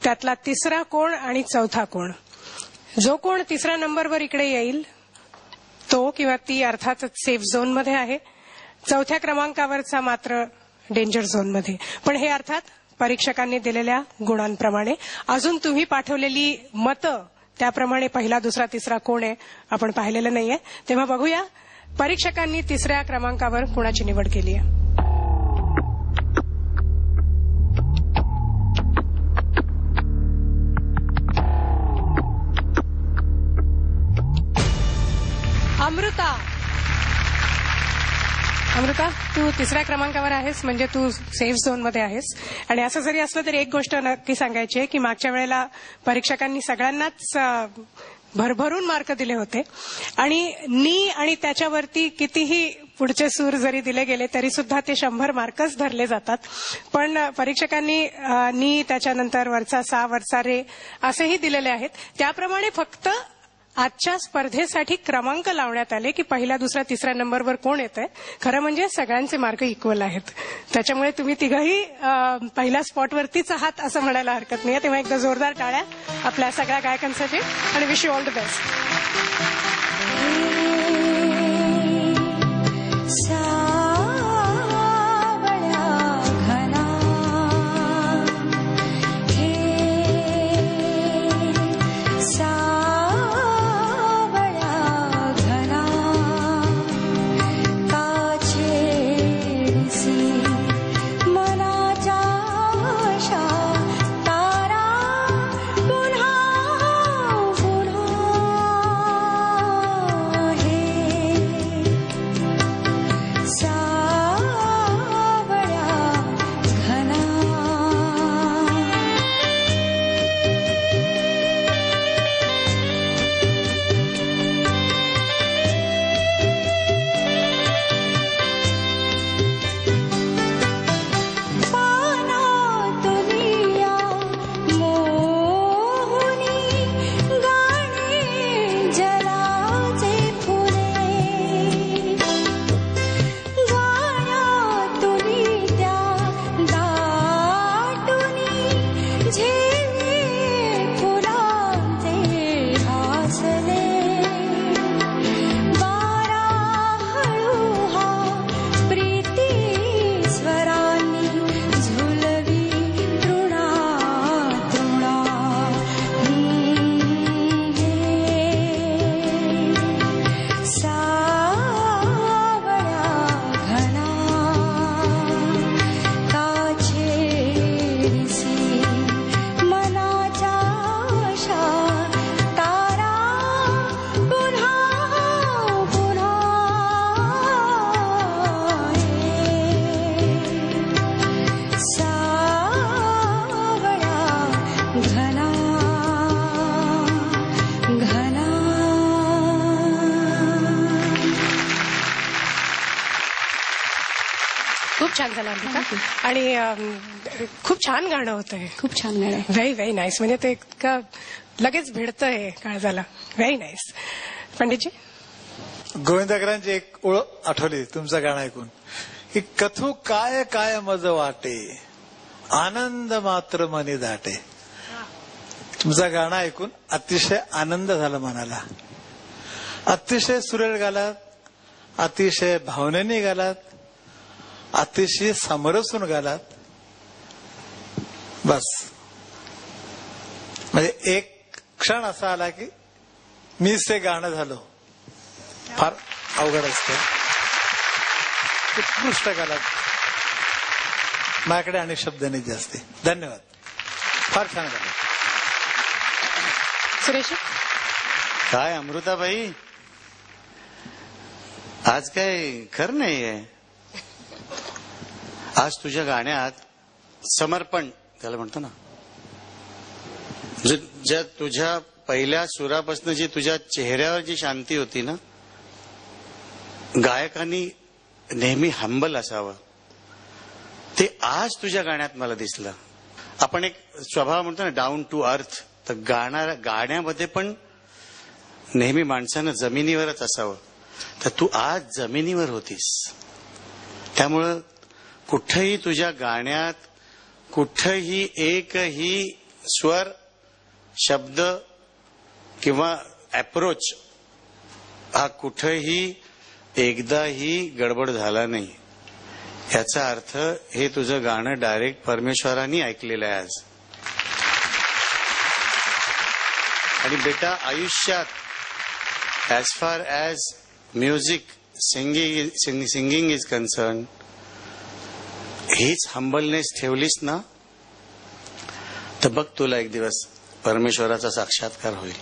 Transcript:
त्यातला तिसरा कोण आणि चौथा कोण. जो कोण तिसऱ्या नंबरवर इकडे येईल तो किंवा ती अर्थातच सेफ झोन मध्ये आहे. चौथ्या क्रमांकावरचा मात्र डेंजर झोन मध्ये. पण हे अर्थात परीक्षकांनी दिलेल्या गुणांप्रमाणे. अजून तुम्ही पाठवलेली मतं त्याप्रमाणे पहिला दुसरा तिसरा कोण आहे आपण पाहिलेलं नाहीये. तेव्हा बघूया परीक्षकांनी तिसऱ्या क्रमांकावर कोणाची निवड केली आहे. अमृता. अमृता, तू तिसऱ्या क्रमांकावर आहेस म्हणजे तू सेफ झोन मध्ये आहेस. आणि असं जरी असलं तरी एक गोष्ट नक्की सांगायची आहे की मागच्या वेळेला परीक्षकांनी सगळ्यांनाच भरभरून मार्क दिले होते आणि आणि त्याच्यावरती कितीही पुढचे सूर जरी दिले गेले तरी सुद्धा ते 100 मार्कच धरले जातात. पण परीक्षकांनी नी त्याच्यानंतर वरचा सा वरचा रे असेही दिलेले आहेत. त्याप्रमाणे फक्त आजच्या स्पर्धेसाठी क्रमांक लावण्यात आले की पहिला दुसरा तिसऱ्या नंबरवर कोण येतंय. खरं म्हणजे सगळ्यांचे मार्क इक्वल आहेत. त्याच्यामुळे तुम्ही तिघही पहिल्या स्पॉटवरतीच आहात असं म्हणायला हरकत नाही. तेव्हा एकदा जोरदार टाळ्या आपल्या सगळ्या गायकांसाठी आणि wish you all the best. खूप छान झालं अमृता. आणि खूप छान गाणं होतं हे. खूप छान गाणं. Very very nice. म्हणजे ते इतकं लगेच भिडतं हे काळजाला. Very nice. पंडितजी, गोविंदाकरांची एक ओळ आठवली तुमचं गाणं ऐकून की कथू काय काय मज वाटे आनंद मात्र मनी दाटे. तुमचं गाणं ऐकून अतिशय आनंद झाला मनाला. अतिशय सुरेल गालात, अतिशय भावनेने गालात, अतिशय समरसून गालात. बस म्हणजे एक क्षण असा आला की मीच ते गाणं झालो. फार अवघड असतं. उत्कृष्ट गालात. माझ्याकडे आणि शब्द नाही जास्त. धन्यवाद. फार छान गालात. सुरेश, काय अमृताबाई, आज काय खरं नाहीये. आज तुझ्या गाण्यात समर्पण त्याला म्हणतो ना, ज्या तुझ्या पहिल्या सुरापासून जी तुझ्या चेहऱ्यावर जी शांती होती ना, गायकांनी नेहमी हंबल असावं ते आज तुझ्या गाण्यात मला दिसलं. आपण एक स्वभाव म्हणतो ना डाऊन टू अर्थ, तर गाण्यामध्ये पण नेहमी माणसानं जमिनीवरच असावं. तर तू आज जमिनीवर होतीस. त्यामुळं कुठंही तुझ्या गाण्यात कुठंही एकही स्वर, शब्द किंवा अप्रोच हा कुठेही एकदाही गडबड झाला नाही. याचा अर्थ हे तुझं गाणं डायरेक्ट परमेश्वरांनी ऐकलेलं आहे आज. आणि बेटा आयुष्यात as far as music singing is concern, हीच हंबलनेस ठेवलीस ना तर बघ तुला एक दिवस परमेश्वराचा साक्षात्कार होईल.